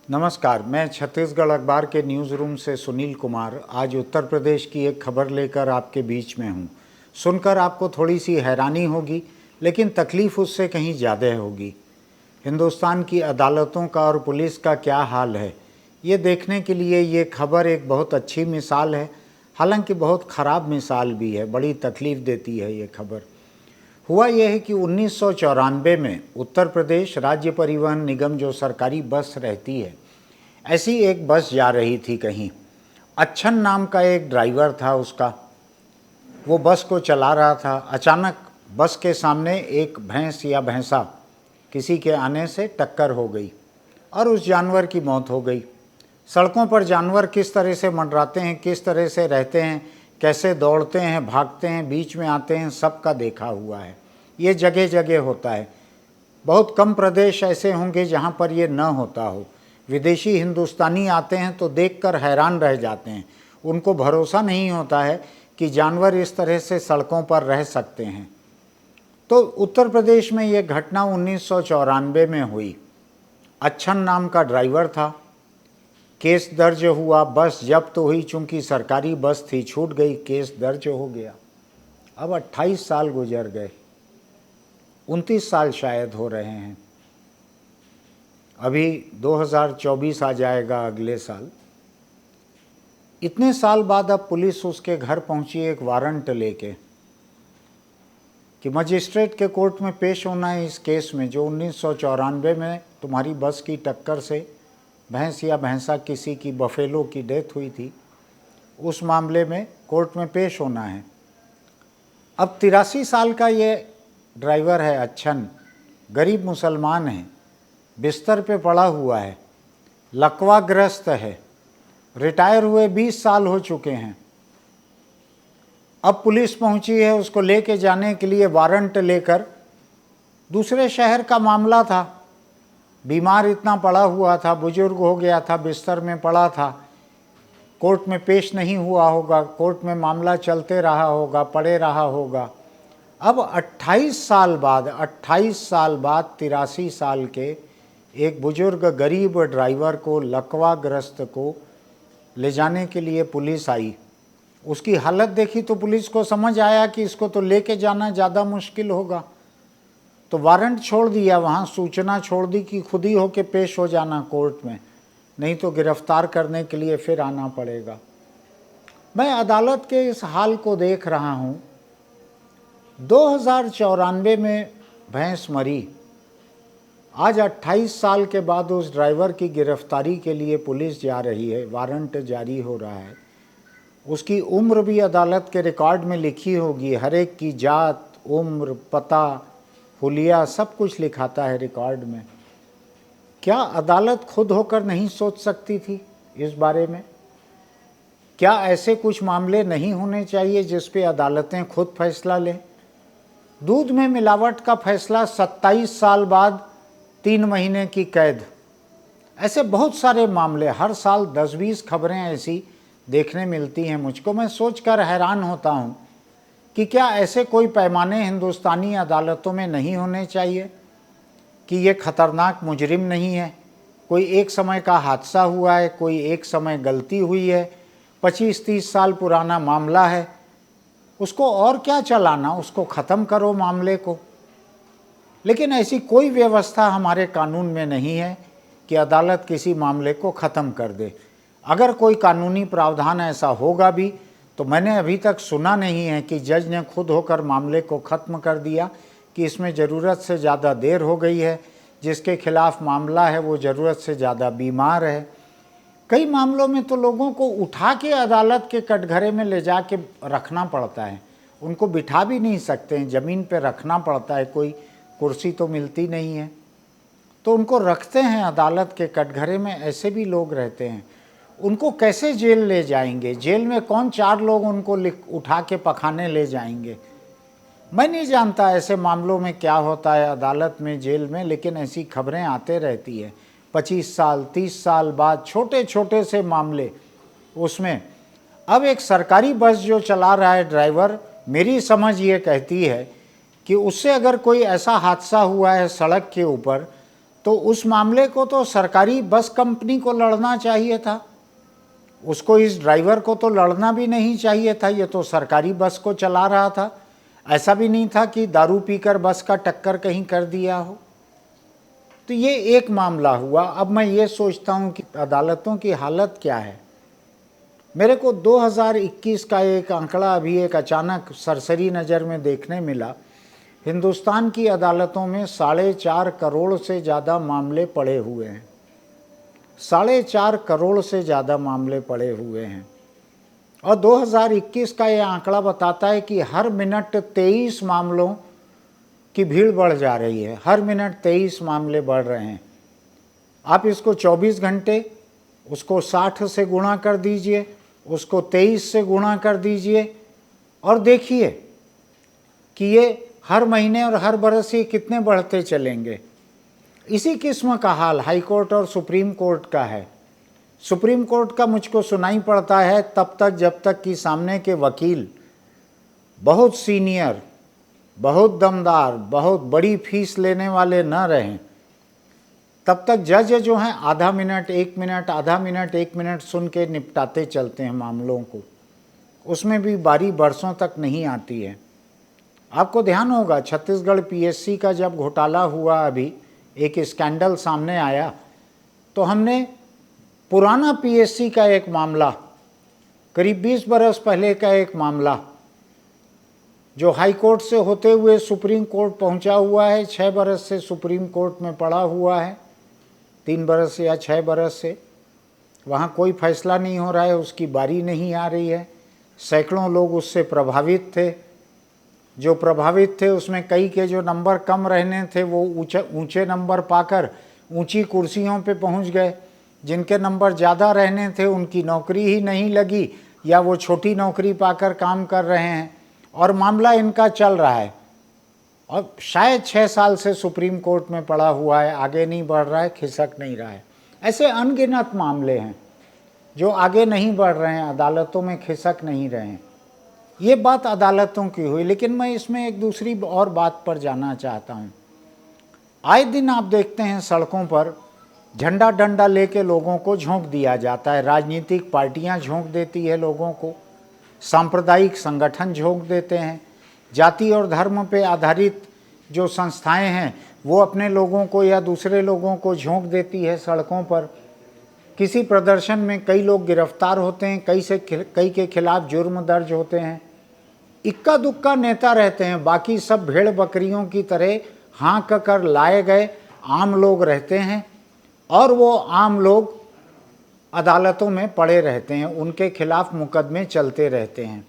नमस्कार, मैं छत्तीसगढ़ अखबार के न्यूज़ रूम से सुनील कुमार आज उत्तर प्रदेश की एक खबर लेकर आपके बीच में हूँ। सुनकर आपको थोड़ी सी हैरानी होगी, लेकिन तकलीफ़ उससे कहीं ज़्यादा होगी। हिंदुस्तान की अदालतों का और पुलिस का क्या हाल है, ये देखने के लिए ये खबर एक बहुत अच्छी मिसाल है। हालांकि बहुत ख़राब मिसाल भी है, बड़ी तकलीफ़ देती है ये खबर। हुआ यह है कि 1994 में उत्तर प्रदेश राज्य परिवहन निगम जो सरकारी बस रहती है, ऐसी एक बस जा रही थी कहीं। अच्छन नाम का एक ड्राइवर था उसका, वो बस को चला रहा था। अचानक बस के सामने एक भैंस या भैंसा किसी के आने से टक्कर हो गई और उस जानवर की मौत हो गई। सड़कों पर जानवर किस तरह से मंडराते हैं, किस तरह से रहते हैं, कैसे दौड़ते हैं, भागते हैं, बीच में आते हैं, सबका देखा हुआ है। ये जगह जगह होता है। बहुत कम प्रदेश ऐसे होंगे जहाँ पर ये न होता हो। विदेशी हिंदुस्तानी आते हैं तो देखकर हैरान रह जाते हैं। उनको भरोसा नहीं होता है कि जानवर इस तरह से सड़कों पर रह सकते हैं। तो उत्तर प्रदेश में ये घटना 1994 में हुई। अच्छन नाम का ड्राइवर था। केस दर्ज हुआ, बस जब्त हुई। चूंकि सरकारी बस थी, छूट गई, केस दर्ज हो गया। अब 28 साल गुजर गए, 29 साल शायद हो रहे हैं। अभी 2024 आ जाएगा अगले साल। इतने साल बाद अब पुलिस उसके घर पहुंची एक वारंट लेके कि मजिस्ट्रेट के कोर्ट में पेश होना है इस केस में, जो 1994 में तुम्हारी बस की टक्कर से भैंस या भैंसा किसी की, बफेलो की डेथ हुई थी। उस मामले में कोर्ट में पेश होना है। अब 83 साल का ये ड्राइवर है अच्छन, गरीब मुसलमान है, बिस्तर पे पड़ा हुआ है, लकवाग्रस्त है, रिटायर हुए 20 साल हो चुके हैं। अब पुलिस पहुंची है उसको लेके जाने के लिए, वारंट लेकर। दूसरे शहर का मामला था, बीमार इतना पड़ा हुआ था, बुजुर्ग हो गया था, बिस्तर में पड़ा था, कोर्ट में पेश नहीं हुआ होगा, कोर्ट में मामला चलते रहा होगा, पड़े रहा होगा। अब 28 साल बाद 83 साल के एक बुजुर्ग गरीब ड्राइवर को, लकवाग्रस्त को ले जाने के लिए पुलिस आई। उसकी हालत देखी तो पुलिस को समझ आया कि इसको तो लेके जाना ज़्यादा मुश्किल होगा, तो वारंट छोड़ दिया, वहाँ सूचना छोड़ दी कि खुद ही होके पेश हो जाना कोर्ट में, नहीं तो गिरफ्तार करने के लिए फिर आना पड़ेगा। मैं अदालत के इस हाल को देख रहा हूँ। 2094 में भैंस मरी, आज 28 साल के बाद उस ड्राइवर की गिरफ्तारी के लिए पुलिस जा रही है, वारंट जारी हो रहा है। उसकी उम्र भी अदालत के रिकॉर्ड में लिखी होगी, हर एक की जात, उम्र, पता, हुलिया सब कुछ लिखाता है रिकॉर्ड में। क्या अदालत खुद होकर नहीं सोच सकती थी इस बारे में? क्या ऐसे कुछ मामले नहीं होने चाहिए जिस पे अदालतें खुद फैसला लें? दूध में मिलावट का फैसला 27 साल बाद 3 महीने की कैद। ऐसे बहुत सारे मामले, हर साल 10-20 खबरें ऐसी देखने मिलती हैं मुझको। मैं सोचकर हैरान होता हूँ कि क्या ऐसे कोई पैमाने हिंदुस्तानी अदालतों में नहीं होने चाहिए कि ये खतरनाक मुजरिम नहीं है, कोई एक समय का हादसा हुआ है, कोई एक समय गलती हुई है, 25-30 साल पुराना मामला है, उसको और क्या चलाना, उसको ख़त्म करो मामले को। लेकिन ऐसी कोई व्यवस्था हमारे कानून में नहीं है कि अदालत किसी मामले को ख़त्म कर दे। अगर कोई कानूनी प्रावधान ऐसा होगा भी तो मैंने अभी तक सुना नहीं है कि जज ने खुद होकर मामले को ख़त्म कर दिया कि इसमें ज़रूरत से ज़्यादा देर हो गई है, जिसके खिलाफ़ मामला है वो ज़रूरत से ज़्यादा बीमार है। कई मामलों में तो लोगों को उठा के अदालत के कटघरे में ले जा के रखना पड़ता है, उनको बिठा भी नहीं सकते हैं, ज़मीन पे रखना पड़ता है, कोई कुर्सी तो मिलती नहीं है, तो उनको रखते हैं अदालत के कटघरे में। ऐसे भी लोग रहते हैं, उनको कैसे जेल ले जाएंगे? जेल में कौन 4 लोग उनको उठा के पखाने ले जाएंगे? मैं नहीं जानता ऐसे मामलों में क्या होता है अदालत में, जेल में, लेकिन ऐसी खबरें आते रहती है। 25 साल 30 साल बाद छोटे छोटे से मामले उसमें। अब एक सरकारी बस जो चला रहा है ड्राइवर, मेरी समझ ये कहती है कि उससे अगर कोई ऐसा हादसा हुआ है सड़क के ऊपर तो उस मामले को तो सरकारी बस कंपनी को लड़ना चाहिए था, उसको, इस ड्राइवर को तो लड़ना भी नहीं चाहिए था। ये तो सरकारी बस को चला रहा था, ऐसा भी नहीं था कि दारू पीकर बस का टक्कर कहीं कर दिया हो। तो ये एक मामला हुआ। अब मैं ये सोचता हूँ कि अदालतों की हालत क्या है। मेरे को 2021 का एक आंकड़ा अभी एक अचानक सरसरी नज़र में देखने मिला। हिंदुस्तान की अदालतों में 4.5 करोड़ से ज़्यादा मामले पड़े हुए हैं। 4.5 करोड़ से ज़्यादा मामले पड़े हुए हैं। और 2021 का ये आंकड़ा बताता है कि हर मिनट 23 मामलों की भीड़ बढ़ जा रही है। हर मिनट 23 मामले बढ़ रहे हैं। आप इसको 24 घंटे, उसको 60 से गुणा कर दीजिए, उसको 23 से गुणा कर दीजिए और देखिए कि ये हर महीने और हर बरस ये कितने बढ़ते चलेंगे। इसी किस्म का हाल हाई कोर्ट और सुप्रीम कोर्ट का है। सुप्रीम कोर्ट का मुझको सुनाई पड़ता है तब तक जब तक कि सामने के वकील बहुत सीनियर, बहुत दमदार, बहुत बड़ी फीस लेने वाले न रहें, तब तक जज जो हैं आधा मिनट, 1 मिनट, आधा मिनट, 1 मिनट सुन के निपटाते चलते हैं मामलों को। उसमें भी बारी बरसों तक नहीं आती है। आपको ध्यान होगा छत्तीसगढ़ पीएससी का जब घोटाला हुआ, अभी एक स्कैंडल सामने आया, तो हमने पुराना पीएससी का एक मामला, करीब 20 बरस पहले का एक मामला, जो हाई कोर्ट से होते हुए सुप्रीम कोर्ट पहुंचा हुआ है, 6 बरस से सुप्रीम कोर्ट में पड़ा हुआ है, 3 बरस या 6 बरस से वहाँ कोई फैसला नहीं हो रहा है, उसकी बारी नहीं आ रही है। सैकड़ों लोग उससे प्रभावित थे। जो प्रभावित थे उसमें कई के जो नंबर कम रहने थे वो ऊंचे नंबर पाकर ऊंची कुर्सियों पे पहुंच गए। जिनके नंबर ज़्यादा रहने थे उनकी नौकरी ही नहीं लगी या वो छोटी नौकरी पाकर काम कर रहे हैं और मामला इनका चल रहा है और शायद 6 साल से सुप्रीम कोर्ट में पड़ा हुआ है, आगे नहीं बढ़ रहा है, खिसक नहीं रहा है। ऐसे अनगिनत मामले हैं जो आगे नहीं बढ़ रहे हैं, अदालतों में खिसक नहीं रहे हैं। ये बात अदालतों की हुई, लेकिन मैं इसमें एक दूसरी और बात पर जाना चाहता हूँ। आए दिन आप देखते हैं सड़कों पर झंडा डंडा लेके लोगों को झोंक दिया जाता है। राजनीतिक पार्टियां झोंक देती है लोगों को, सांप्रदायिक संगठन झोंक देते हैं, जाति और धर्म पे आधारित जो संस्थाएं हैं वो अपने लोगों को या दूसरे लोगों को झोंक देती है सड़कों पर। किसी प्रदर्शन में कई लोग गिरफ्तार होते हैं, कई के खिलाफ जुर्म दर्ज होते हैं। इक्का दुक्का नेता रहते हैं, बाकी सब भेड़ बकरियों की तरह हाँक कर लाए गए आम लोग रहते हैं और वो आम लोग अदालतों में पड़े रहते हैं, उनके खिलाफ मुकदमे चलते रहते हैं।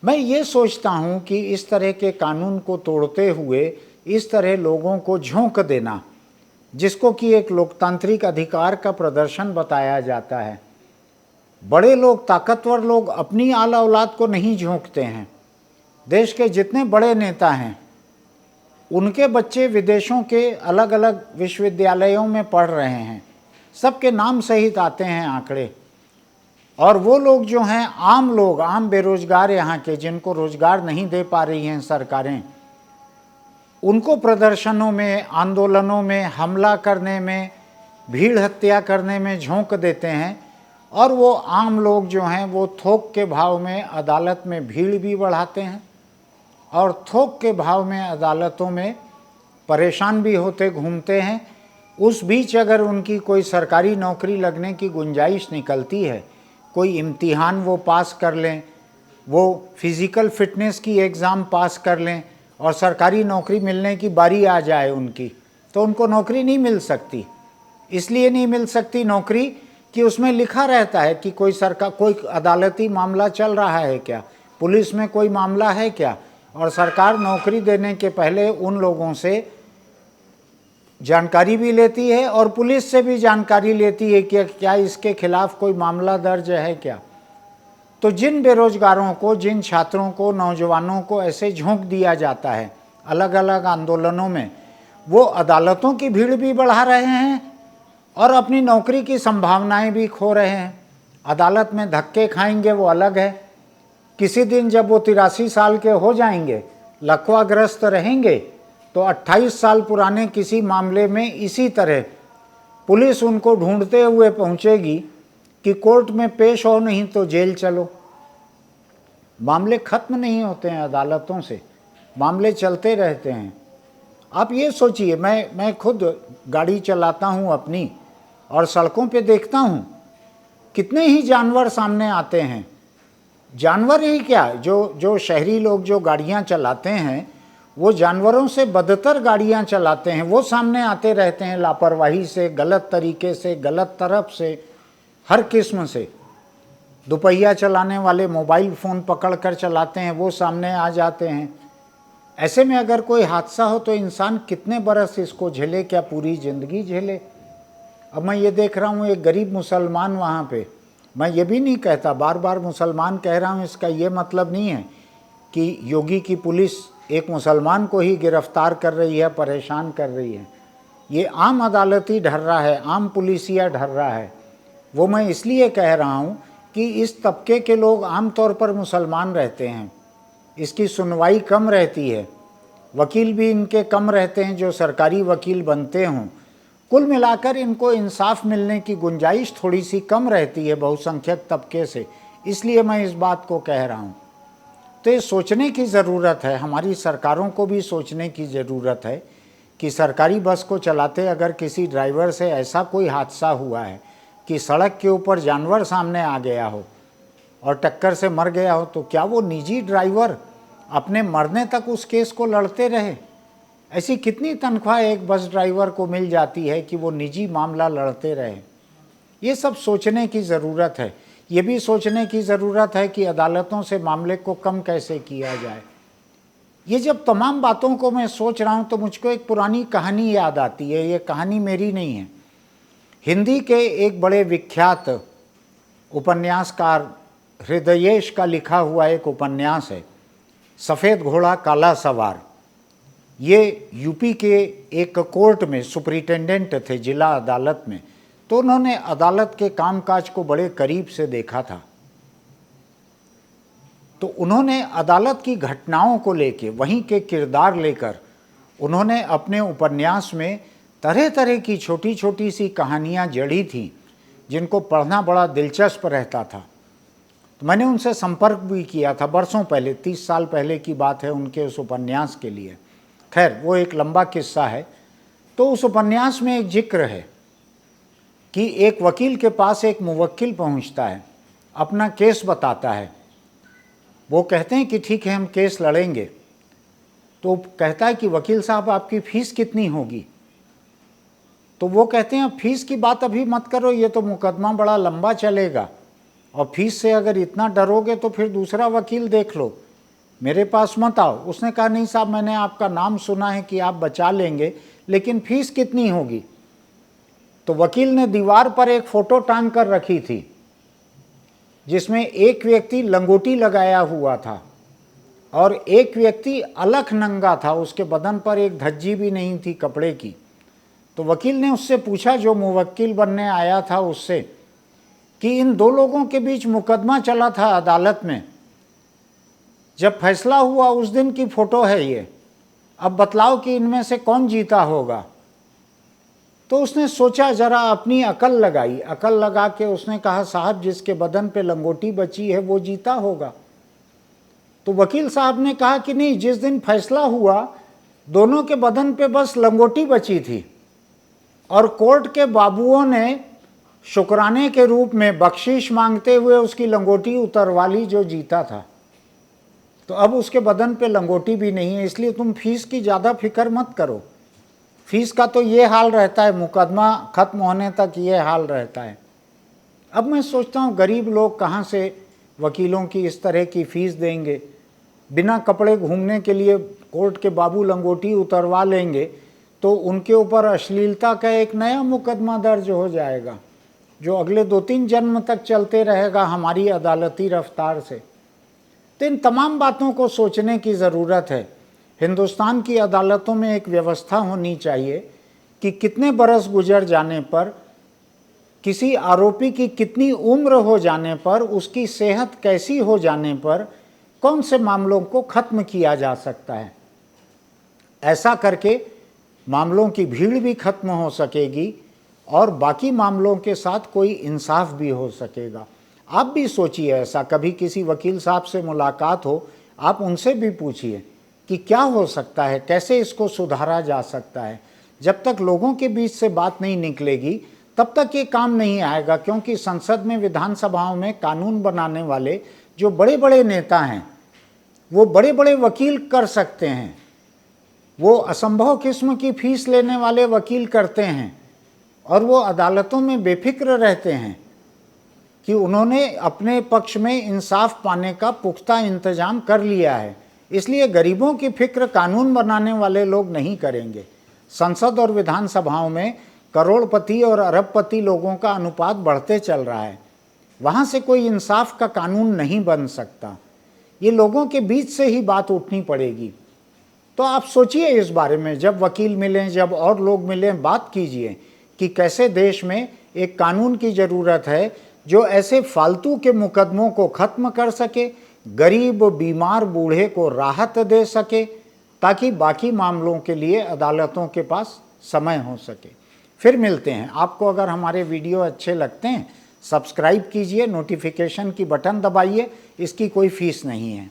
मैं ये सोचता हूँ कि इस तरह के कानून को तोड़ते हुए इस तरह लोगों को झोंक देना, जिसको कि एक लोकतांत्रिक अधिकार का प्रदर्शन बताया जाता है। बड़े लोग, ताकतवर लोग अपनी आला औलाद को नहीं झोंकते हैं। देश के जितने बड़े नेता हैं उनके बच्चे विदेशों के अलग अलग विश्वविद्यालयों में पढ़ रहे हैं, सबके नाम सहित आते हैं आंकड़े। और वो लोग जो हैं आम लोग, आम बेरोजगार यहाँ के, जिनको रोजगार नहीं दे पा रही हैं सरकारें, उनको प्रदर्शनों में, आंदोलनों में हमला करने में, भीड़ हत्या करने में झोंक देते हैं। और वो आम लोग जो हैं वो थोक के भाव में अदालत में भीड़ भी बढ़ाते हैं और थोक के भाव में अदालतों में परेशान भी होते घूमते हैं। उस बीच अगर उनकी कोई सरकारी नौकरी लगने की गुंजाइश निकलती है, कोई इम्तिहान वो पास कर लें, वो फिज़िकल फिटनेस की एग्ज़ाम पास कर लें और सरकारी नौकरी मिलने की बारी आ जाए उनकी, तो उनको नौकरी नहीं मिल सकती। इसलिए नहीं मिल सकती नौकरी कि उसमें लिखा रहता है कि कोई अदालती मामला चल रहा है क्या, पुलिस में कोई मामला है क्या। और सरकार नौकरी देने के पहले उन लोगों से जानकारी भी लेती है और पुलिस से भी जानकारी लेती है कि क्या इसके खिलाफ कोई मामला दर्ज है क्या। तो जिन बेरोजगारों को, जिन छात्रों को, नौजवानों को ऐसे झोंक दिया जाता है अलग अलग आंदोलनों में, वो अदालतों की भीड़ भी बढ़ा रहे हैं और अपनी नौकरी की संभावनाएं भी खो रहे हैं। अदालत में धक्के खाएंगे वो अलग है। किसी दिन जब वो 83 साल के हो जाएंगे, लकवाग्रस्त रहेंगे, तो 28 साल पुराने किसी मामले में इसी तरह पुलिस उनको ढूंढते हुए पहुंचेगी कि कोर्ट में पेश हो, नहीं तो जेल चलो। मामले खत्म नहीं होते हैं अदालतों से, मामले चलते रहते हैं। आप ये सोचिए, मैं खुद गाड़ी चलाता हूँ अपनी, और सड़कों पे देखता हूँ कितने ही जानवर सामने आते हैं। जानवर ही क्या, जो शहरी लोग जो गाड़ियाँ चलाते हैं वो जानवरों से बदतर गाड़ियाँ चलाते हैं। वो सामने आते रहते हैं लापरवाही से, गलत तरीके से, गलत तरफ से, हर किस्म से। दुपहिया चलाने वाले मोबाइल फ़ोन पकड़ कर चलाते हैं, वो सामने आ जाते हैं। ऐसे में अगर कोई हादसा हो तो इंसान कितने बरस इसको झेले, क्या पूरी ज़िंदगी झेले। अब मैं ये देख रहा हूँ एक गरीब मुसलमान वहाँ पे, मैं ये भी नहीं कहता, बार बार मुसलमान कह रहा हूँ, इसका ये मतलब नहीं है कि योगी की पुलिस एक मुसलमान को ही गिरफ्तार कर रही है, परेशान कर रही है। ये आम अदालती ढर्रा है, आम पुलिसिया ढर्रा है। वो मैं इसलिए कह रहा हूँ कि इस तबके के लोग आम तौर पर मुसलमान रहते हैं, इसकी सुनवाई कम रहती है, वकील भी इनके कम रहते हैं जो सरकारी वकील बनते हों। कुल मिलाकर इनको इंसाफ मिलने की गुंजाइश थोड़ी सी कम रहती है बहुसंख्यक तबके से, इसलिए मैं इस बात को कह रहा हूँ। तो ये सोचने की ज़रूरत है, हमारी सरकारों को भी सोचने की ज़रूरत है कि सरकारी बस को चलाते अगर किसी ड्राइवर से ऐसा कोई हादसा हुआ है कि सड़क के ऊपर जानवर सामने आ गया हो और टक्कर से मर गया हो, तो क्या वो निजी ड्राइवर अपने मरने तक उस केस को लड़ते रहे? ऐसी कितनी तनख्वाह एक बस ड्राइवर को मिल जाती है कि वो निजी मामला लड़ते रहे? ये सब सोचने की ज़रूरत है। ये भी सोचने की ज़रूरत है कि अदालतों से मामले को कम कैसे किया जाए। ये जब तमाम बातों को मैं सोच रहा हूँ तो मुझको एक पुरानी कहानी याद आती है। ये कहानी मेरी नहीं है, हिंदी के एक बड़े विख्यात उपन्यासकार हृदयेश का लिखा हुआ एक उपन्यास है, सफ़ेद घोड़ा काला सवार। ये यूपी के एक कोर्ट में सुपरिटेंडेंट थे, जिला अदालत में। तो उन्होंने अदालत के कामकाज को बड़े करीब से देखा था। तो उन्होंने अदालत की घटनाओं को लेके, वहीं के किरदार लेकर, उन्होंने अपने उपन्यास में तरह तरह की छोटी छोटी सी कहानियाँ जड़ी थीं जिनको पढ़ना बड़ा दिलचस्प रहता था। तो मैंने उनसे संपर्क भी किया था बरसों पहले, 30 साल पहले की बात है, उनके उस उपन्यास के लिए। खैर, वो एक लंबा किस्सा है। तो उस उपन्यास में एक जिक्र है कि एक वकील के पास एक मुवक्किल पहुंचता है, अपना केस बताता है। वो कहते हैं कि ठीक है, हम केस लड़ेंगे। तो कहता है कि वकील साहब, आपकी फ़ीस कितनी होगी? तो वो कहते हैं, फ़ीस की बात अभी मत करो, ये तो मुकदमा बड़ा लंबा चलेगा, और फीस से अगर इतना डरोगे तो फिर दूसरा वकील देख लो, मेरे पास मत आओ। उसने कहा, नहीं साहब, मैंने आपका नाम सुना है कि आप बचा लेंगे, लेकिन फ़ीस कितनी होगी? तो वकील ने दीवार पर एक फ़ोटो टांग कर रखी थी जिसमें एक व्यक्ति लंगोटी लगाया हुआ था और एक व्यक्ति अलख नंगा था, उसके बदन पर एक धज्जी भी नहीं थी कपड़े की। तो वकील ने उससे पूछा, जो मुवक्किल बनने आया था उससे, कि इन दो लोगों के बीच मुकदमा चला था अदालत में, जब फैसला हुआ उस दिन की फ़ोटो है ये, अब बतलाओ कि इनमें से कौन जीता होगा? तो उसने सोचा, ज़रा अपनी अकल लगाई, अकल लगा के उसने कहा, साहब, जिसके बदन पे लंगोटी बची है वो जीता होगा। तो वकील साहब ने कहा कि नहीं, जिस दिन फैसला हुआ दोनों के बदन पे बस लंगोटी बची थी, और कोर्ट के बाबुओं ने शुक्राने के रूप में बख्शीश मांगते हुए उसकी लंगोटी उतरवा ली, जो जीता था। तो अब उसके बदन पे लंगोटी भी नहीं है, इसलिए तुम फीस की ज़्यादा फिक्र मत करो। फीस का तो ये हाल रहता है, मुकदमा ख़त्म होने तक ये हाल रहता है। अब मैं सोचता हूँ, गरीब लोग कहाँ से वकीलों की इस तरह की फ़ीस देंगे? बिना कपड़े घूमने के लिए कोर्ट के बाबू लंगोटी उतरवा लेंगे तो उनके ऊपर अश्लीलता का एक नया मुकदमा दर्ज हो जाएगा, जो अगले 2-3 जन्म तक चलते रहेगा हमारी अदालती रफ्तार से। तो इन तमाम बातों को सोचने की ज़रूरत है। हिंदुस्तान की अदालतों में एक व्यवस्था होनी चाहिए कि कितने बरस गुजर जाने पर, किसी आरोपी की कितनी उम्र हो जाने पर, उसकी सेहत कैसी हो जाने पर कौन से मामलों को ख़त्म किया जा सकता है, ऐसा करके मामलों की भीड़ भी खत्म हो सकेगी और बाकी मामलों के साथ कोई इंसाफ भी हो सकेगा। आप भी सोचिए, ऐसा कभी किसी वकील साहब से मुलाकात हो, आप उनसे भी पूछिए कि क्या हो सकता है, कैसे इसको सुधारा जा सकता है। जब तक लोगों के बीच से बात नहीं निकलेगी तब तक ये काम नहीं आएगा, क्योंकि संसद में, विधानसभाओं में कानून बनाने वाले जो बड़े बड़े नेता हैं वो बड़े बड़े वकील कर सकते हैं, वो असंभव किस्म की फीस लेने वाले वकील करते हैं और वो अदालतों में बेफिक्र रहते हैं कि उन्होंने अपने पक्ष में इंसाफ पाने का पुख्ता इंतजाम कर लिया है। इसलिए गरीबों की फिक्र कानून बनाने वाले लोग नहीं करेंगे। संसद और विधानसभाओं में करोड़पति और अरबपति लोगों का अनुपात बढ़ते चल रहा है, वहाँ से कोई इंसाफ का कानून नहीं बन सकता। ये लोगों के बीच से ही बात उठनी पड़ेगी। तो आप सोचिए इस बारे में, जब वकील मिलें, जब और लोग मिलें, बात कीजिए कि कैसे देश में एक कानून की ज़रूरत है जो ऐसे फालतू के मुकदमों को ख़त्म कर सके, गरीब, बीमार, बूढ़े को राहत दे सके, ताकि बाकी मामलों के लिए अदालतों के पास समय हो सके। फिर मिलते हैं। आपको अगर हमारे वीडियो अच्छे लगते हैं, सब्सक्राइब कीजिए, नोटिफिकेशन की बटन दबाइए, इसकी कोई फीस नहीं है।